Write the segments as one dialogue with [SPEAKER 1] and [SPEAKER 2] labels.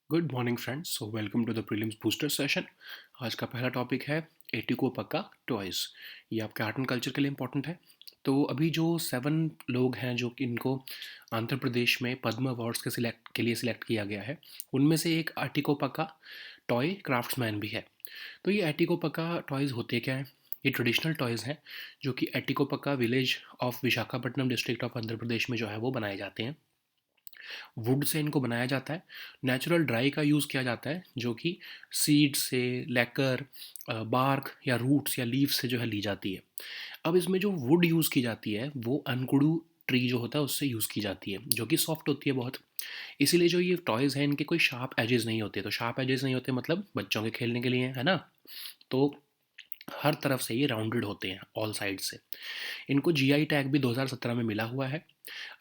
[SPEAKER 1] Good morning friends. So welcome to the prelims booster session. आज का पहला topic है एटिको पक्का टॉयज़। ये आपके आर्ट एंड कल्चर के लिए इंपॉर्टेंट है। तो अभी जो 7 लोग हैं जो कि इनको आंध्र प्रदेश में पद्म अवार्ड्स के लिए सिलेक्ट किया गया है, उनमें से एक एटिको पक्का टॉय क्राफ्ट्समैन भी है। तो ये एटिको पक्का टॉयज़ होते क्या हैं? ये ट्रेडिशनल टॉयज़ हैं जो कि Etikoppaka village of Visakhapatnam district of Andhra Pradesh में जो है वो बनाए जाते हैं। वुड से इनको बनाया जाता है। नेचुरल ड्राई का यूज़ किया जाता है जो कि सीड से, लैकर, बार्क या रूट्स या लीव से जो है ली जाती है। अब इसमें जो वुड यूज़ की जाती है वो अनकुडू ट्री जो होता है उससे यूज़ की जाती है, जो कि सॉफ्ट होती है बहुत। इसीलिए जो ये टॉयज़ हैं इनके कोई शार्प एजेस नहीं होते। तो शार्प एजेस नहीं होते मतलब बच्चों के खेलने के लिए है ना। तो हर तरफ से ये राउंडेड होते हैं, ऑल साइड से। इनको जीआई टैग भी 2017 में मिला हुआ है।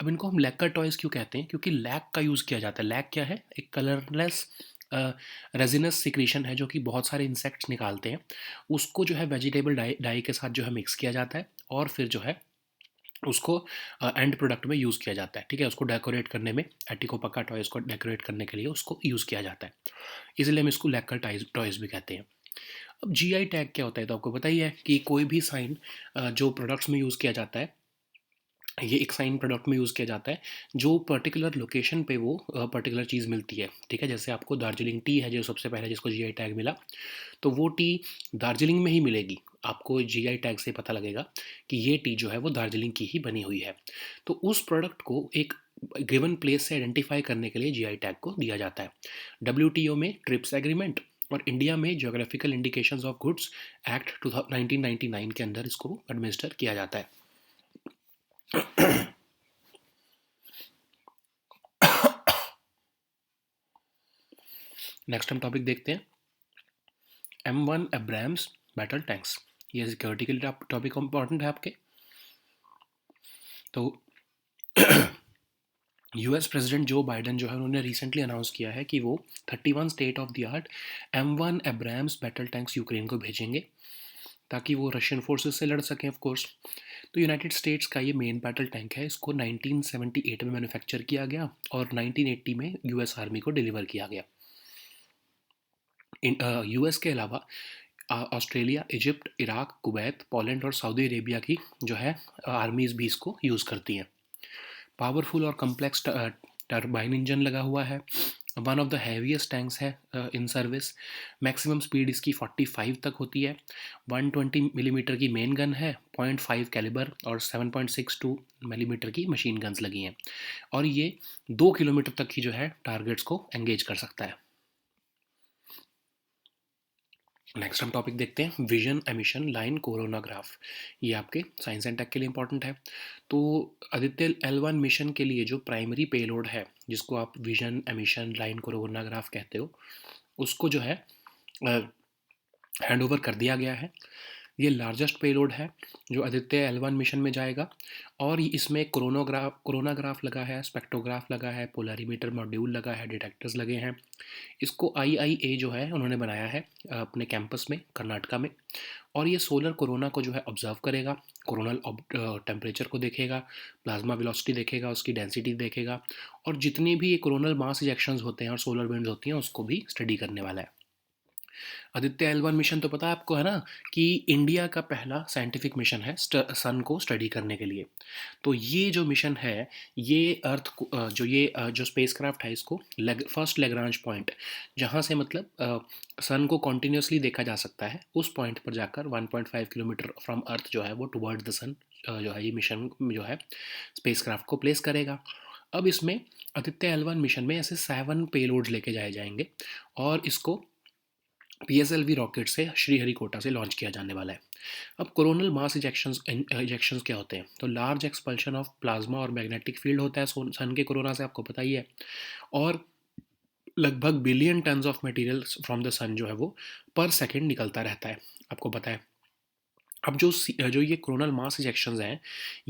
[SPEAKER 1] अब इनको हम लैकर टॉयज़ क्यों कहते हैं? क्योंकि लैक का यूज़ किया जाता है। लैक क्या है? एक कलरलेस रेजिनस सिक्रीशन है जो कि बहुत सारे इंसेक्ट्स निकालते हैं। उसको जो है वेजिटेबल डाई डाई के साथ जो है मिक्स किया जाता है और फिर जो है उसको एंड प्रोडक्ट में यूज़ किया जाता है। ठीक है, उसको डेकोरेट करने में, एटिको पक्का टॉयज़ को डेकोरेट करने के लिए उसको यूज़ किया जाता है। इसलिए हम इसको लैकर टॉयज़ भी कहते हैं। अब जीआई टैग क्या होता है? तो आपको पता ही है कि कोई भी साइन जो प्रोडक्ट्स में यूज़ किया जाता है, ये एक साइन प्रोडक्ट में यूज़ किया जाता है जो पर्टिकुलर लोकेशन पे वो पर्टिकुलर चीज़ मिलती है। ठीक है, जैसे आपको दार्जिलिंग टी है जो सबसे पहले जिसको जीआई टैग मिला, तो वो टी दार्जिलिंग में ही मिलेगी। आपको जीआई टैग से पता लगेगा कि ये टी जो है वो दार्जिलिंग की ही बनी हुई है। तो उस प्रोडक्ट को एक गिवन प्लेस से आइडेंटिफाई करने के लिए जीआई टैग को दिया जाता है। डब्ल्यूटीओ में ट्रिप्स एग्रीमेंट और इंडिया में geographical indications of goods act 1999 के अंदर इसको एडमिनिस्टर किया जाता है। नेक्स्ट हम टॉपिक देखते हैं, M1 एब्राम्स बैटल टैंक्स। ये सिक्योरिटी के लिए टॉपिक इंपॉर्टेंट है आपके। तो यूएस प्रेसिडेंट जो बाइडेन जो है उन्होंने रिसेंटली अनाउंस किया है कि वो 31 state of the art M1 Abrams battle tanks Ukraine को भेजेंगे ताकि वो रशियन फोर्सेस से लड़ सकें ऑफ कोर्स। तो यूनाइटेड स्टेट्स का ये मेन बैटल टैंक है। इसको 1978 में मैन्युफैक्चर किया गया और 1980 में यूएस आर्मी को डिलीवर किया गया। यूएस के अलावा Australia, Egypt, Iraq, Kuwait, Poland और सऊदी अरेबिया की जो है आर्मीज़ भी इसको यूज़ करती हैं। पावरफुल और कम्प्लेक्स टर्बाइन इंजन लगा हुआ है। One of the heaviest tanks है इन सर्विस। मैक्सिमम स्पीड इसकी 45 तक होती है। 120 मिलीमीटर की मेन गन है, 0.5 कैलिबर और 7.62 मिलीमीटर की मशीन गन्स लगी हैं और ये 2 किलोमीटर तक की जो है टारगेट्स को एंगेज कर सकता है। नेक्स्ट हम टॉपिक देखते हैं, विजन एमिशन लाइन कोरोनाग्राफ। ये आपके साइंस एंड टेक के लिए इंपॉर्टेंट है। तो आदित्य L1 मिशन के लिए जो प्राइमरी पेलोड है जिसको आप विजन एमिशन लाइन कोरोनाग्राफ कहते हो, उसको जो है हैंड ओवर कर दिया गया है। ये लार्जेस्ट पेलोड है जो आदित्य L1 मिशन में जाएगा और इसमें कोरोनाग्राफ लगा है, स्पेक्ट्रोग्राफ लगा है, पोलरीमीटर मॉड्यूल लगा है, डिटेक्टर्स लगे हैं। इसको आईआईए जो है उन्होंने बनाया है अपने कैंपस में कर्नाटका में। और ये सोलर कोरोना को जो है ऑब्जर्व करेगा, कोरोनल टेम्परेचर को देखेगा, प्लाज्मा वेलोसिटी देखेगा, उसकी डेंसिटी देखेगा और जितने भी ये कोरोनल मास इजेक्शंस होते हैं और सोलर विंड्स होती हैं उसको भी स्टडी करने वाला है। आदित्य L1 मिशन तो पता है आपको है ना कि इंडिया का पहला साइंटिफिक मिशन है सन को स्टडी करने के लिए। तो ये जो मिशन है ये जो स्पेसक्राफ्ट है इसको फर्स्ट लेग्रांज पॉइंट, जहाँ से मतलब सन को कॉन्टिन्यूसली देखा जा सकता है, उस पॉइंट पर जाकर 1.5 किलोमीटर फ्रॉम अर्थ जो है वो टुवर्ड्स द सन जो है ये मिशन जो है स्पेसक्राफ्ट को प्लेस करेगा। अब इसमें आदित्य L1 मिशन में ऐसे 7 पेलोड्स लेके जाए जाएंगे और इसको पीएसएलवी रॉकेट से श्रीहरिकोटा से लॉन्च किया जाने वाला है। अब कोरोनल मास इजेक्शंस क्या होते हैं? तो लार्ज एक्सपल्शन ऑफ प्लाज्मा और मैग्नेटिक फील्ड होता है सन के कोरोना से, आपको पता ही है। और लगभग billion tons of material from the sun जो है वो पर सेकेंड निकलता रहता है, आपको पता है। अब जो ये कोरोनल मास इजेक्शंस हैं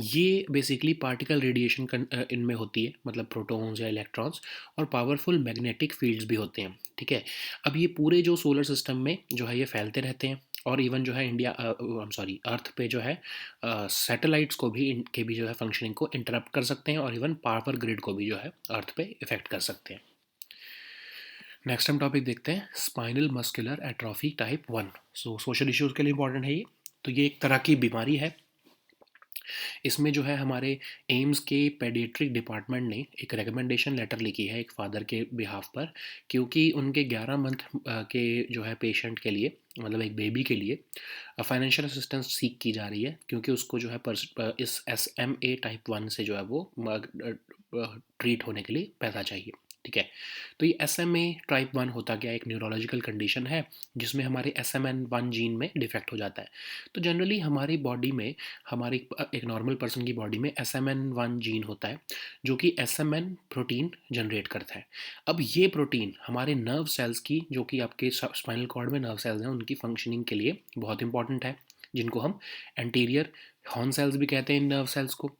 [SPEAKER 1] ये बेसिकली पार्टिकल रेडिएशन इनमें होती है, मतलब प्रोटॉन्स या इलेक्ट्रॉन्स, और पावरफुल मैग्नेटिक फील्ड्स भी होते हैं। ठीक है, अब ये पूरे जो सोलर सिस्टम में जो है ये फैलते रहते हैं और इवन जो है इंडिया सॉरी अर्थ पे जो है सैटेलाइट्स को भी इनके भी जो है फंक्शनिंग को इंटरप्ट कर सकते हैं और इवन पावर ग्रिड को भी जो है अर्थ पे इफेक्ट कर सकते हैं। नेक्स्ट हम टॉपिक देखते हैं spinal muscular atrophy type 1। Social issues के लिए इंपॉर्टेंट है ये। तो ये एक तरह की बीमारी है। इसमें जो है हमारे एम्स के पेडियाट्रिक डिपार्टमेंट ने एक रिकमेंडेशन लेटर लिखी है एक फादर के बिहाफ पर, क्योंकि उनके 11 मंथ के जो है पेशेंट के लिए, मतलब एक बेबी के लिए फाइनेंशियल असिस्टेंस सीख की जा रही है, क्योंकि उसको जो है इस SMA टाइप 1 से जो है वो ट्रीट होने के लिए पैसा चाहिए। ठीक है। तो ये SMA टाइप 1 होता क्या, एक न्यूरोलॉजिकल कंडीशन है जिसमें हमारे SMN1 जीन में डिफेक्ट हो जाता है। तो जनरली हमारी बॉडी में, हमारी एक नॉर्मल पर्सन की बॉडी में SMN1 जीन होता है जो कि SMN प्रोटीन जनरेट करता है। अब ये प्रोटीन हमारे नर्व सेल्स की, जो कि आपके स्पाइनल कॉर्ड में नर्व सेल्स हैं, उनकी फंक्शनिंग के लिए बहुत इंपॉर्टेंट है, जिनको हम एंटीरियर हॉर्न सेल्स भी कहते हैं इन नर्व सेल्स को।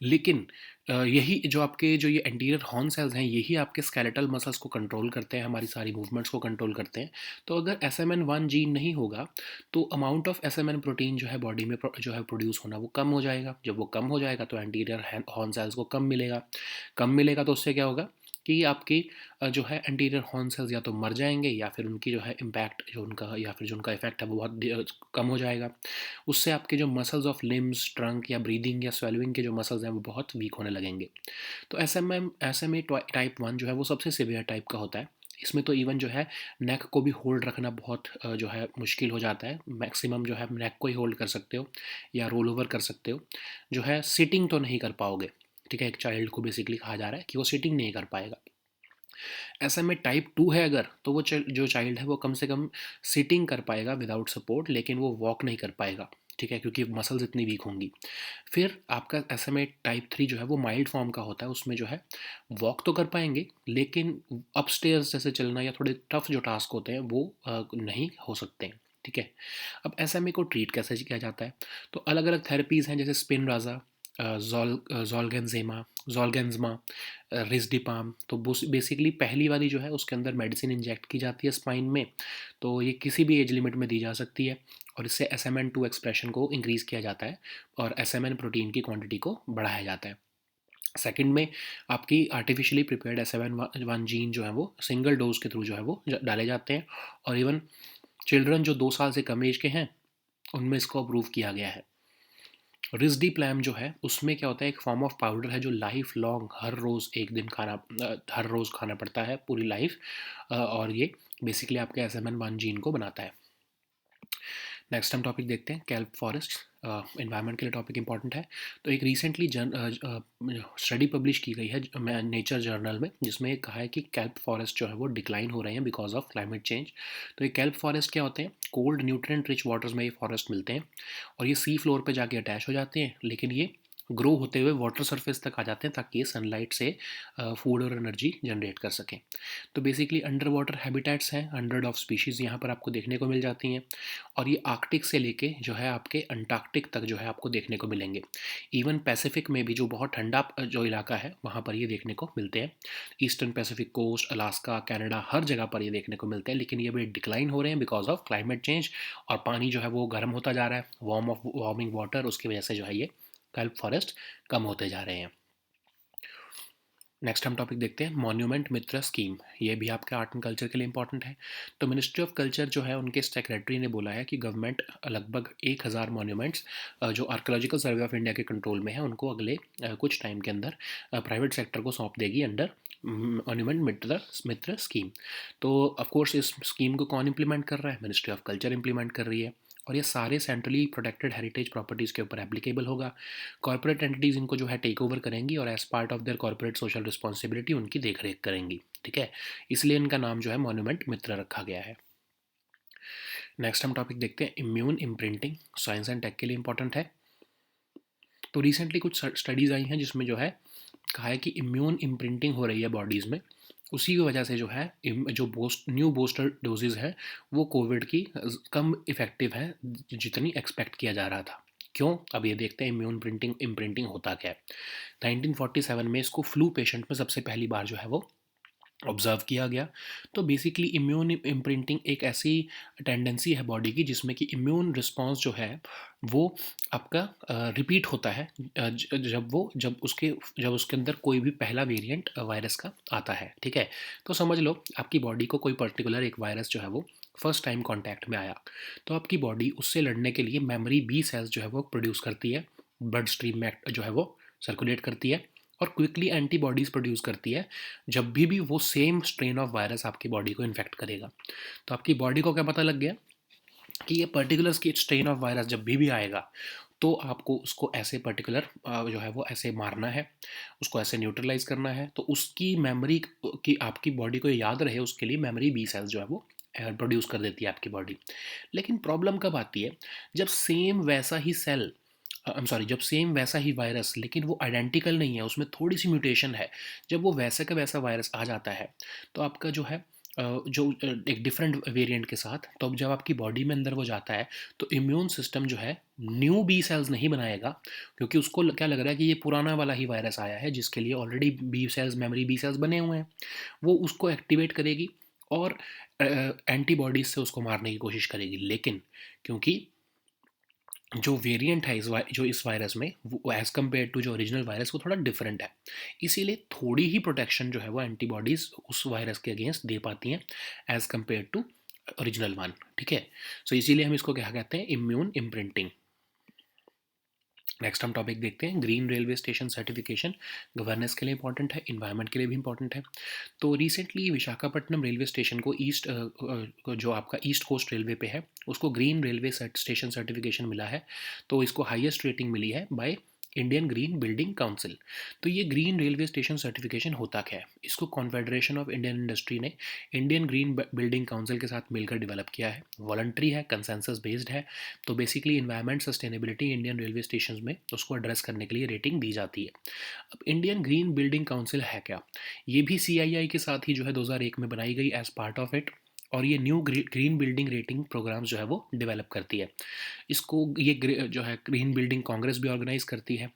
[SPEAKER 1] लेकिन यही जो आपके जो ये एंटीरियर हॉर्न सेल्स हैं, यही आपके स्केलेटल मसल्स को कंट्रोल करते हैं, हमारी सारी मूवमेंट्स को कंट्रोल करते हैं। तो अगर SMN1 जीन नहीं होगा तो अमाउंट ऑफ SMN प्रोटीन जो है बॉडी में जो है प्रोड्यूस होना वो कम हो जाएगा। जब वो कम हो जाएगा तो एंटीरियर हॉर्न सेल्स को कम मिलेगा तो उससे क्या होगा कि आपकी जो है एंटीरियर हॉर्न सेल्स या तो मर जाएंगे, या फिर उनकी जो है इम्पैक्ट जो उनका, या फिर जो उनका इफेक्ट है वो बहुत कम हो जाएगा। उससे आपके जो मसल्स ऑफ लिम्स, ट्रंक या ब्रीदिंग या स्वेलविंग के जो मसल्स हैं वो बहुत वीक होने लगेंगे। तो SMA टाइप 1 जो है वो सबसे सिवियर टाइप का होता है। इसमें तो इवन जो है नेक को भी होल्ड रखना बहुत जो है मुश्किल हो जाता है। मैक्सिमम जो है नेक को ही होल्ड कर सकते हो या रोल ओवर कर सकते हो, जो है सिटिंग तो नहीं कर पाओगे। ठीक है, एक चाइल्ड को बेसिकली कहा जा रहा है कि वो सिटिंग नहीं कर पाएगा। ऐसा में टाइप 2 है अगर, तो वो जो चाइल्ड है वो कम से कम सिटिंग कर पाएगा विदाउट सपोर्ट, लेकिन वो वॉक नहीं कर पाएगा। ठीक है, क्योंकि मसल्स इतनी वीक होंगी। फिर आपका ऐसा में टाइप 3 जो है वो माइल्ड फॉर्म का होता है। उसमें जो है वॉक तो कर पाएंगे, लेकिन अपस्टेयर्स जैसे चलना या थोड़े टफ जो टास्क होते हैं वो नहीं हो सकते हैं। ठीक है। अब SMA को ट्रीट कैसे किया जाता है, तो अलग अलग थेरेपीज़ हैं, जैसे स्पिन राजा, जोलगेंजेमा जोलगेंजमा, रिस्डिपाम। तो बेसिकली पहली वाली जो है उसके अंदर मेडिसिन इंजेक्ट की जाती है स्पाइन में। तो ये किसी भी एज लिमिट में दी जा सकती है, और इससे SMN2 एक्सप्रेशन को इंक्रीज़ किया जाता है और SMN प्रोटीन की क्वांटिटी को बढ़ाया जाता है। सेकंड में आपकी आर्टिफिशियली प्रिपेयर्ड SMN1 जीन जो है वो सिंगल डोज के थ्रू जो है वो डाले जाते हैं, और इवन चिल्ड्रन जो 2 साल से कम एज के हैं उनमें इसको अप्रूव किया गया है। रिस्डी प्लैम जो है उसमें क्या होता है, एक फॉर्म ऑफ पाउडर है जो लाइफ लॉन्ग हर रोज़ एक दिन खाना, हर रोज़ खाना पड़ता है पूरी लाइफ, और ये बेसिकली आपके SMN1 जीन को बनाता है। नेक्स्ट हम टॉपिक देखते हैं कैल्प फॉरेस्ट। इन्वायरमेंट के लिए टॉपिक इंपॉर्टेंट है। तो एक रिसेंटली स्टडी पब्लिश की गई है नेचर जर्नल में, जिसमें कहा है कि कैल्प फॉरेस्ट जो है वो डिक्लाइन हो रहे हैं बिकॉज ऑफ क्लाइमेट चेंज। तो ये कैल्प फॉरेस्ट क्या होते हैं, कोल्ड न्यूट्रिएंट रिच वाटर्स में ये फॉरेस्ट मिलते हैं, और ये सी फ्लोर पे जाके अटैच हो जाते हैं, लेकिन ये ग्रो होते हुए वाटर सरफेस तक आ जाते हैं ताकि ये सनलाइट से फूड और एनर्जी जनरेट कर सकें। तो बेसिकली अंडर वाटर हैबिटेट्स हैं, 100 ऑफ स्पीशीज़ यहाँ पर आपको देखने को मिल जाती हैं, और ये आर्कटिक से लेके जो है आपके अंटार्कटिक तक जो है आपको देखने को मिलेंगे। इवन पैसिफिक में भी जो बहुत ठंडा जो इलाका है वहाँ पर ये देखने को मिलते हैं। Eastern Pacific coast, Alaska, Canada, हर जगह पर ये देखने को मिलते हैं, लेकिन ये भी डिक्लाइन हो रहे हैं बिकॉज ऑफ क्लाइमेट चेंज, और पानी जो है वो गर्म होता जा रहा है, वार्मिंग वाटर, उसकी वजह से जो है ये कैल्प फॉरेस्ट कम होते जा रहे हैं। नेक्स्ट हम टॉपिक देखते हैं मॉन्यूमेंट मित्र स्कीम। ये भी आपके आर्ट एंड कल्चर के लिए इंपॉर्टेंट है। तो मिनिस्ट्री ऑफ कल्चर जो है उनके सेक्रेटरी ने बोला है कि गवर्नमेंट लगभग 1000 मॉन्यूमेंट्स जो आर्कोलॉजिकल सर्वे ऑफ इंडिया के कंट्रोल में है उनको अगले कुछ टाइम के अंदर प्राइवेट सेक्टर को सौंप देगी अंडर मॉन्यूमेंट मित्र स्कीम। तो ऑफकोर्स इस स्कीम को कौन इम्प्लीमेंट कर रहा है, मिनिस्ट्री ऑफ कल्चर इम्प्लीमेंट कर रही है, और ये सारे सेंट्रली प्रोटेक्टेड हेरिटेज प्रॉपर्टीज़ के ऊपर एप्लीकेबल होगा। कॉर्पोरेट एंटिटीज़ इनको जो है टेक ओवर करेंगी और as part of their corporate social responsibility उनकी देख रेख करेंगी। ठीक है, इसलिए इनका नाम जो है मॉन्यूमेंट मित्र रखा गया है। नेक्स्ट हम टॉपिक देखते हैं immune imprinting. Science and tech के लिए इंपॉर्टेंट है। तो रिसेंटली कुछ स्टडीज़ आई हैं जिसमें जो है कहा है कि इम्यून इम्प्रिंटिंग हो रही है बॉडीज़ में, उसी की वजह से जो है जो न्यू बूस्टर डोजेज़ है वो कोविड की कम इफ़ेक्टिव है जितनी एक्सपेक्ट किया जा रहा था। क्यों, अब ये देखते हैं इम्यून इम्प्रिंटिंग होता क्या है। 1947 में इसको फ्लू पेशेंट में सबसे पहली बार जो है वो ऑब्जर्व किया गया। तो बेसिकली इम्यून इम्प्रिंटिंग एक ऐसी टेंडेंसी है बॉडी की जिसमें कि इम्यून रिस्पॉन्स जो है वो आपका रिपीट होता है जब उसके अंदर कोई भी पहला वेरिएंट वायरस का आता है, ठीक है। तो समझ लो आपकी बॉडी को कोई पर्टिकुलर एक वायरस जो है वो फर्स्ट टाइम कांटेक्ट में आया, तो आपकी बॉडी उससे लड़ने के लिए मेमोरी बी सेल्स जो है वो प्रोड्यूस करती है, ब्लड स्ट्रीम में जो है वो सर्कुलेट करती है और क्विकली एंटीबॉडीज़ प्रोड्यूस करती है जब भी वो सेम स्ट्रेन ऑफ वायरस आपकी बॉडी को इन्फेक्ट करेगा। तो आपकी बॉडी को क्या पता लग गया कि ये पर्टिकुलर स्ट्रेन ऑफ वायरस जब भी आएगा तो आपको उसको ऐसे पर्टिकुलर जो है वो ऐसे मारना है, उसको ऐसे न्यूट्रलाइज करना है। तो उसकी मेमोरी की आपकी बॉडी को याद रहे उसके लिए मेमोरी बी सेल्स जो है वो प्रोड्यूस कर देती है आपकी बॉडी। लेकिन प्रॉब्लम कब आती है, जब सेम वैसा ही सेल आई एम सॉरी जब सेम वैसा ही वायरस लेकिन वो आइडेंटिकल नहीं है, उसमें थोड़ी सी म्यूटेशन है, जब वो वैसा का वैसा वायरस आ जाता है तो आपका जो है एक डिफरेंट वेरिएंट के साथ, तो अब जब आपकी बॉडी में अंदर वो जाता है तो इम्यून सिस्टम जो है न्यू बी सेल्स नहीं बनाएगा, क्योंकि उसको क्या लग रहा है कि ये पुराना वाला ही वायरस आया है जिसके लिए already B cells memory B cells बने हुए हैं। वो उसको एक्टिवेट करेगी और एंटीबॉडीज से उसको मारने की कोशिश करेगी। लेकिन क्योंकि जो वेरिएंट है जो इस वायरस में वो एज़ कम्पेयर टू जो ओरिजिनल वायरस वो थोड़ा डिफरेंट है, इसीलिए थोड़ी ही प्रोटेक्शन जो है वो एंटीबॉडीज़ उस वायरस के अगेंस्ट दे पाती हैं as compare to original one, ठीक है। सो इसीलिए हम इसको क्या कहते हैं, इम्यून इम्प्रिंटिंग। नेक्स्ट हम टॉपिक देखते हैं, green railway station certification governance के लिए इंपॉर्टेंट है, इन्वायरमेंट के लिए भी इंपॉर्टेंट है। तो रिसेंटली विशाखापट्टनम रेलवे स्टेशन को जो आपका ईस्ट कोस्ट रेलवे पे है उसको ग्रीन रेलवे स्टेशन सर्टिफिकेशन मिला है। तो इसको हाईएस्ट रेटिंग मिली है by Indian green building council. तो ये ग्रीन रेलवे स्टेशन सर्टिफिकेशन होता क्या है, इसको कॉन्फेडरेशन ऑफ इंडियन इंडस्ट्री ने इंडियन ग्रीन बिल्डिंग काउंसिल के साथ मिलकर डेवलप किया है। वॉलंटरी है, कंसेंसस बेस्ड है। तो basically environment sustainability Indian railway station में उसको एड्रेस करने के लिए रेटिंग दी जाती है। अब इंडियन ग्रीन बिल्डिंग काउंसिल है क्या, ये भी सीआईआई के साथ ही जो है 2001 में बनाई गई एज पार्ट ऑफ इट, और ये new green building rating programmes जो है वो डेवलप करती है। इसको ये जो है ग्रीन बिल्डिंग कांग्रेस भी ऑर्गेनाइज करती है,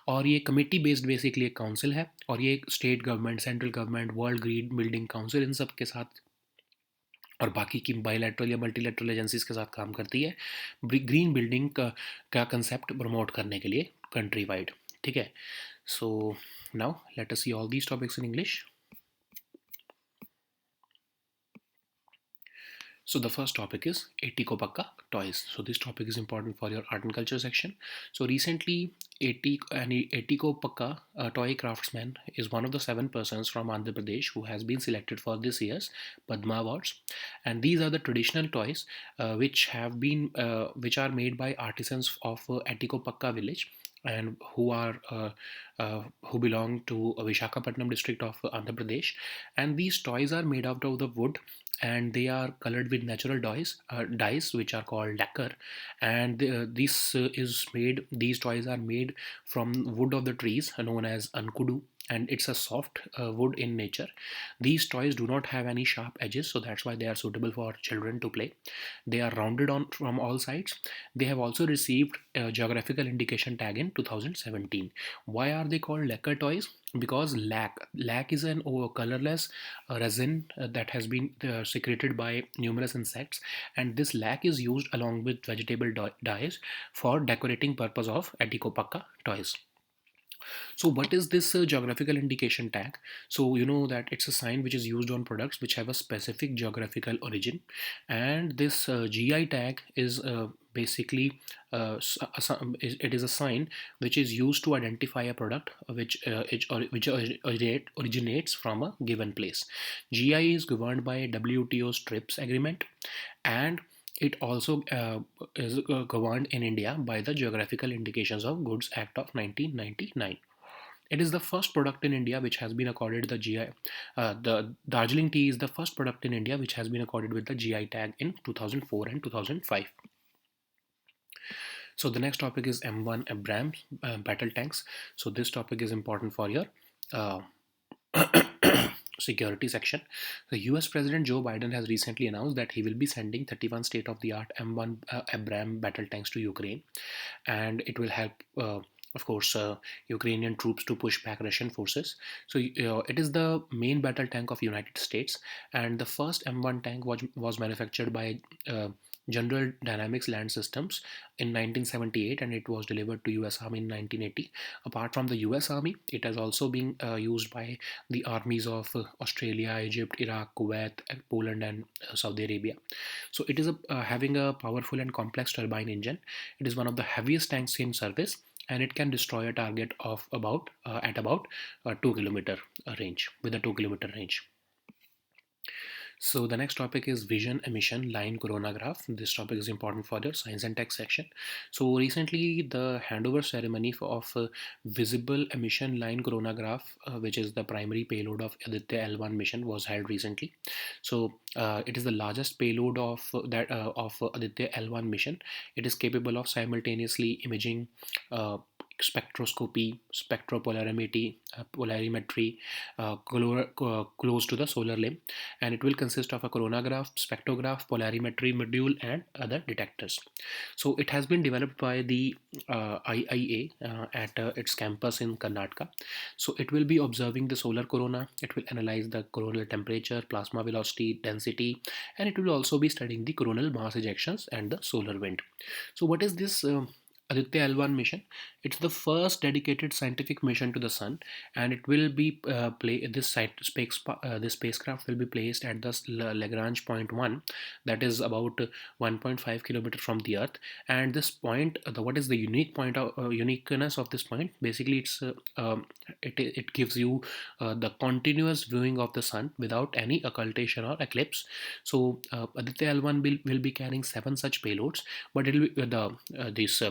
[SPEAKER 1] और ये कमेटी बेस्ड बेसिकली एक काउंसिल है, और ये state government, central government, world green building council, इन सब के साथ और बाकी की बायलैटरल या मल्टीलैटरल एजेंसीज के साथ काम करती है ग्रीन बिल्डिंग का कंसेप्ट प्रमोट करने के लिए कंट्री वाइड, ठीक है। So now let us see all these topics in English. So the first topic is Etiko Pakka toys. So this topic is important for your art and culture section. So recently, Etiko Pakka toy craftsman is one of the 7 persons from Andhra Pradesh who has been selected for this year's Padma Awards. And these are the traditional toys which are made by artisans of Etiko Pakka village, and who belong to Vishakhapatnam district of Andhra Pradesh. And these toys are made out of the wood, and they are colored with natural dyes which are called lacquer. And these toys are made from wood of the trees known as ankudu, and it's a soft wood in nature. These toys do not have any sharp edges, so that's why they are suitable for children to play. They are rounded on from all sides. They have also received a geographical indication tag in 2017. Why are they called lacquer toys? Because lac is an colorless resin that has been secreted by numerous insects, and this lac is used along with vegetable dyes for decorating purpose of Etikopakka toys. So what is this geographical indication tag? So you know that it's a sign which is used on products which have a specific geographical origin, and this GI tag is basically it is a sign which is used to identify a product which originates from a given place. GI is governed by WTO's TRIPS agreement, and it also is governed in India by the Geographical Indications of Goods Act of 1999. It is the first product in India which has been accorded the GI. The Darjeeling tea is the first product in India which has been accorded with the GI tag in 2004 and 2005. So the next topic is M1 Abrams battle tanks. So this topic is important for your uh, security section. The US President Joe Biden has recently announced that he will be sending 31 state-of-the-art M1 Abrams battle tanks to Ukraine, and it will help of course, Ukrainian troops to push back Russian forces. So it is the main battle tank of United States, and the first M1 tank was manufactured by General Dynamics Land Systems in 1978, and it was delivered to US Army in 1980. Apart from the US Army, it has also been used by the armies of Australia, Egypt, Iraq, Kuwait, Poland, and Saudi Arabia. So it is having a powerful and complex turbine engine. It is one of the heaviest tanks in service, and it can destroy a target of about at about 2 kilometer range with a 2 kilometer range. So the next topic is vision emission line coronagraph. This topic is important for your science and tech section. So recently the handover ceremony of visible emission line coronagraph, which is the primary payload of Aditya L1 mission, was held recently. So it is the largest payload of Aditya L1 mission. It is capable of simultaneously imaging spectroscopy, spectropolarimetry, polarimetry close to the solar limb, and it will consist of a coronagraph, spectrograph, polarimetry module, and other detectors. So it has been developed by the IIA at its campus in Karnataka. So it will be observing the solar corona. It will analyze the coronal temperature, plasma velocity, density, and it will also be studying the coronal mass ejections and the solar wind. So what is this Aditya L1 mission? It's the first dedicated scientific mission to the sun, and it will be this spacecraft will be placed at the Lagrange point 1, that is about 1.5 kilometer from the Earth. And this point, what is the uniqueness of this point? Basically, it gives you the continuous viewing of the sun without any occultation or eclipse. So Aditya L1 will be carrying 7 such payloads, but it will be this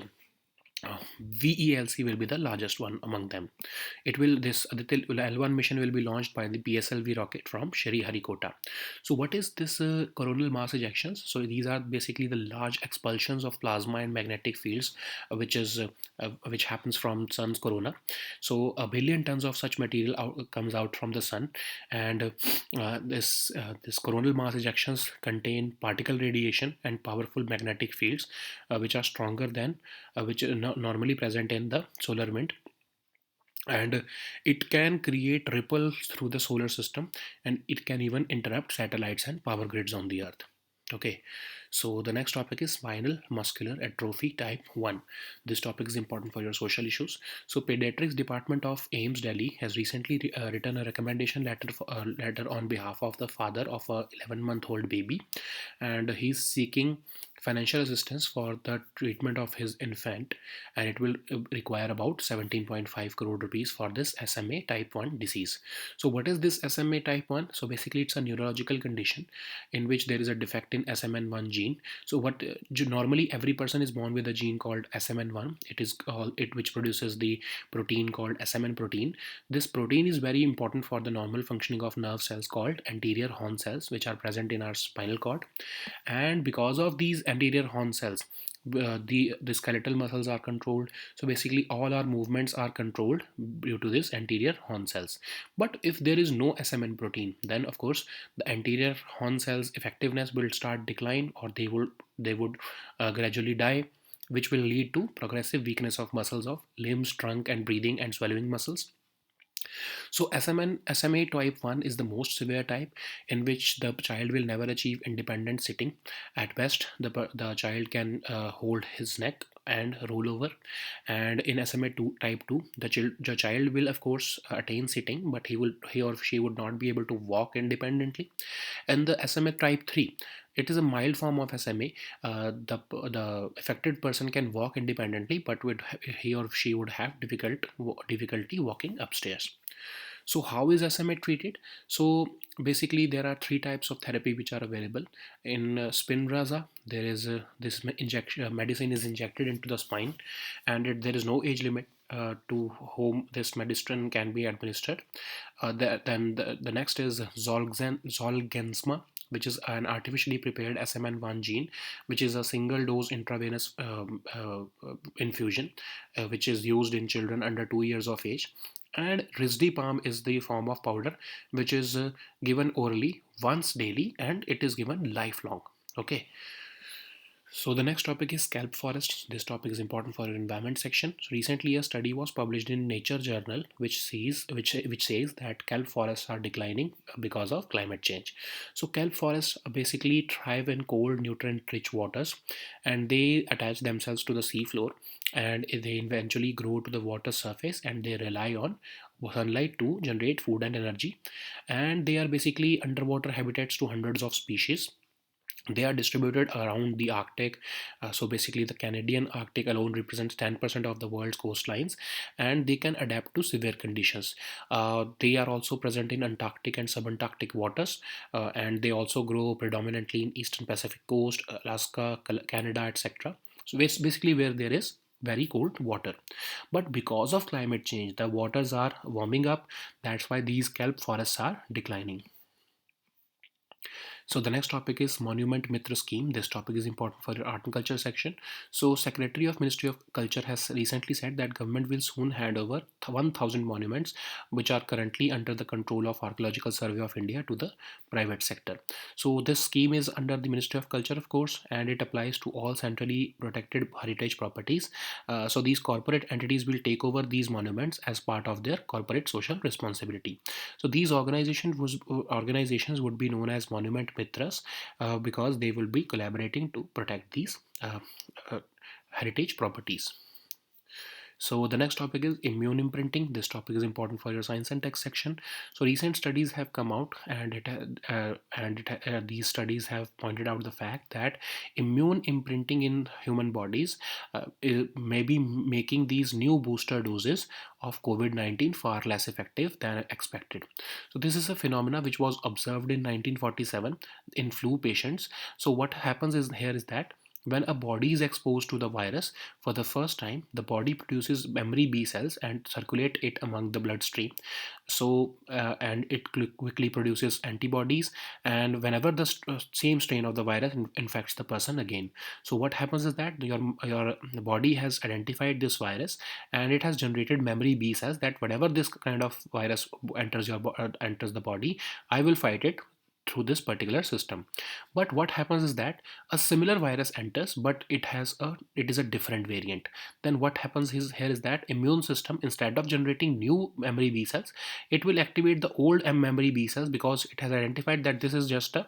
[SPEAKER 1] VELC will be the largest one among them. This Aditya L1 mission will be launched by the PSLV rocket from Sriharikota. So what is this coronal mass ejections? So these are basically the large expulsions of plasma and magnetic fields, which happens from sun's corona. So 1 billion tons of such material comes out from the sun, and this coronal mass ejections contain particle radiation and powerful magnetic fields, which are stronger than which are normally present in the solar wind, and it can create ripples through the solar system, and it can even interrupt satellites and power grids on the earth. Okay, so the next topic is spinal muscular atrophy type 1. This topic is important for your social issues. So pediatrics department of AIMS Delhi has recently written a recommendation letter on behalf of the father of a 11-month-old baby, and he's seeking financial assistance for the treatment of his infant, and it will require about 17.5 crore rupees for this SMA type 1 disease. So what is this SMA type 1? So basically it's a neurological condition in which there is a defect in SMN1 gene. So what normally every person is born with a gene called SMN1. It is which produces the protein called SMN protein. This protein is very important for the normal functioning of nerve cells called anterior horn cells, which are present in our spinal cord. And because of these anterior horn cells, the skeletal muscles are controlled. So basically all our movements are controlled due to this anterior horn cells. But if there is no SMN protein, then of course the anterior horn cells effectiveness will start decline, or they would gradually die, which will lead to progressive weakness of muscles of limbs, trunk, and breathing and swallowing muscles. So SMA type 1 is the most severe type, in which the child will never achieve independent sitting. At best, the child can hold his neck and roll over. And in type 2, the child will of course attain sitting, but he or she would not be able to walk independently. And the SMA type 3, it is a mild form of SMA. The affected person can walk independently, but he or she would have difficulty walking upstairs. So how is SMA treated? So basically there are 3 types of therapy which are available. In Spinraza, there is this medicine is injected into the spine, and there is no age limit to whom this medicine can be administered. The next is Zolgensma, which is an artificially prepared SMN1 gene, which is a single dose intravenous infusion, which is used in children under 2 years of age. And Risdipalm is the form of powder which is given orally once daily, and it is given lifelong. Okay. So the next topic is kelp forests. This topic is important for your environment section. So recently a study was published in Nature Journal which says that kelp forests are declining because of climate change. So kelp forests basically thrive in cold nutrient rich waters, and they attach themselves to the seafloor, and they eventually grow to the water surface, and they rely on sunlight to generate food and energy. And they are basically underwater habitats to hundreds of species. They are distributed around the Arctic. So basically, the Canadian Arctic alone represents 10% of the world's coastlines, and they can adapt to severe conditions. They are also present in Antarctic and subantarctic waters, and they also grow predominantly in Eastern Pacific coast, Alaska, Canada, etc. So basically, where there is very cold water. But because of climate change, the waters are warming up. That's why these kelp forests are declining. So the next topic is Monument Mitra Scheme. This topic is important for your art and culture section. So Secretary of Ministry of Culture has recently said that government will soon hand over 1,000 monuments which are currently under the control of Archaeological Survey of India to the private sector. So this scheme is under the Ministry of Culture, of course, and it applies to all centrally protected heritage properties. So these corporate entities will take over these monuments as part of their corporate social responsibility. So these organizations would be known as Monument Mitras, because they will be collaborating to protect these uh, heritage properties. So the next topic is immune imprinting. This topic is important for your science and tech section. So recent studies have come out, and these studies have pointed out the fact that immune imprinting in human bodies may be making these new booster doses of COVID-19 far less effective than expected. So this is a phenomena which was observed in 1947 in flu patients. So what happens is here is that when a body is exposed to the virus for the first time, the body produces memory B cells and circulate it among the bloodstream. And it quickly produces antibodies. And whenever the same strain of the virus infects the person again, so what happens is that your body has identified this virus, and it has generated memory B cells that whatever this kind of virus enters the body, I will fight it through this particular system. But what happens is that a similar virus enters, but it is a different variant. Then what happens is here is that immune system, instead of generating new memory B cells, it will activate the old memory B cells, because it has identified that this is just a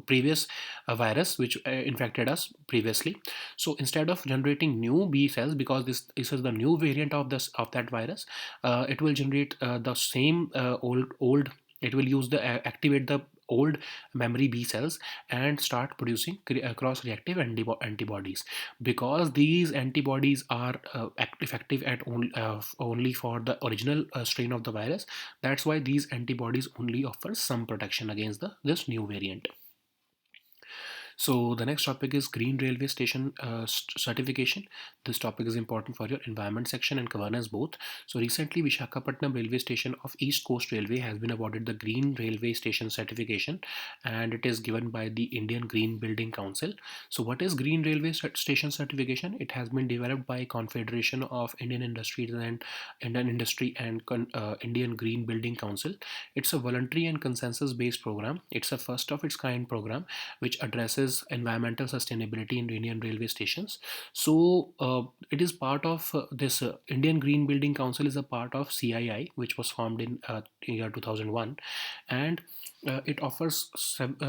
[SPEAKER 1] previous virus which infected us previously. So instead of generating new B cells, because this is the new variant of that virus, it will generate the same old. It will use the activate the old memory B cells and start producing cross-reactive antibodies. Because these antibodies are effective at only for the original strain of the virus, that's why these antibodies only offer some protection against this new variant. So the next topic is Green Railway Station certification. This topic is important for your environment section and governance both. So recently, Vishakhapatnam Railway Station of East Coast Railway has been awarded the Green Railway Station certification, and it is given by the Indian Green Building Council. So what is Green Railway Station certification? It has been developed by Confederation of Indian Industries and Indian Industry and Indian Green Building Council. It's a voluntary and consensus-based program. It's a first of its kind program which addresses environmental sustainability in Indian railway stations. So it is part of this Indian Green Building Council is a part of CII, which was formed in year 2001, and it offers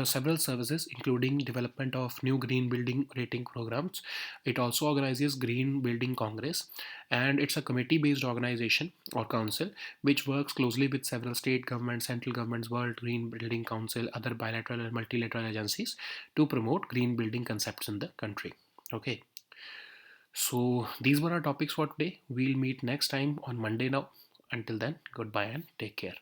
[SPEAKER 1] several services, including development of new green building rating programs. It also organizes Green Building Congress, and it's a committee-based organization or council which works closely with several state governments, central governments, World Green Building Council, other bilateral and multilateral agencies to promote green building concepts in the country. Okay, so these were our topics for today. We'll meet next time on Monday now. Until then, goodbye and take care.